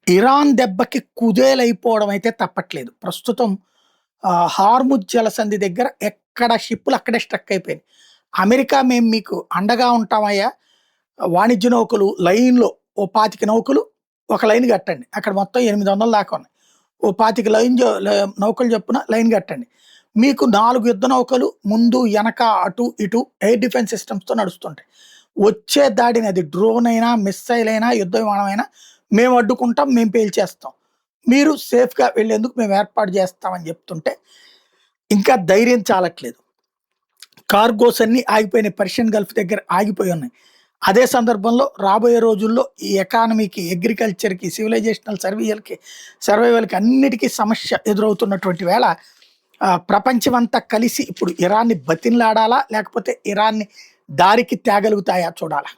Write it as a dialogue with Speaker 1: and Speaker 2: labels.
Speaker 1: Iran దెబ్బకి కుదేలైపోవడం అయితే తప్పట్లేదు. ప్రస్తుతం హార్ముజ్ జలసంధి దగ్గర ఎక్కడ షిప్పులు అక్కడే స్ట్రక్ అయిపోయినాయి. అమెరికా మేము మీకు అండగా ఉంటామయ్యా, వాణిజ్య నౌకలు లైన్‌లో ఓ 25 నౌకలు ఒక లైన్ కట్టండి. అక్కడ మొత్తం 800 దాకా ఉన్నాయి. ఓ 25 నౌకలు చొప్పున లైన్ కట్టండి. మీకు 4 యుద్ధ నౌకలు ముందు, ఎనక, అటు, ఇటు ఎయిర్ డిఫెన్స్ సిస్టమ్స్‌తో నడుస్తుంటాయి. వచ్చే దాడిని అది డ్రోన్ అయినా, మిస్సైల్ అయినా, యుద్ధ విమానం అయినా మేము అడ్డుకుంటాం, మేము పేల్చేస్తాం. మీరు సేఫ్‌గా వెళ్ళేందుకు మేము ఏర్పాటు చేస్తామని చెప్తుంటే, ఇంకా ధైర్యం చాలట్లేదు. కార్గోస్ అన్నీ ఆగిపోయినాయి. పర్షియన్ గల్ఫ్ దగ్గర ఆగిపోయి ఉన్నాయి. అదే సందర్భంలో రాబోయే రోజుల్లో ఈ ఎకానమీకి, అగ్రికల్చర్‌కి, సివిలైజేషనల్ సర్వైవల్‌కి అన్నిటికీ సమస్య ఎదురవుతున్నటువంటి వేళ ప్రపంచమంతా కలిసి ఇప్పుడు ఇరాన్‌ని బతిమిలాడాలా? లేకపోతే ఇరాన్‌ని దారికి తేగలుగుతాయా చూడాలా?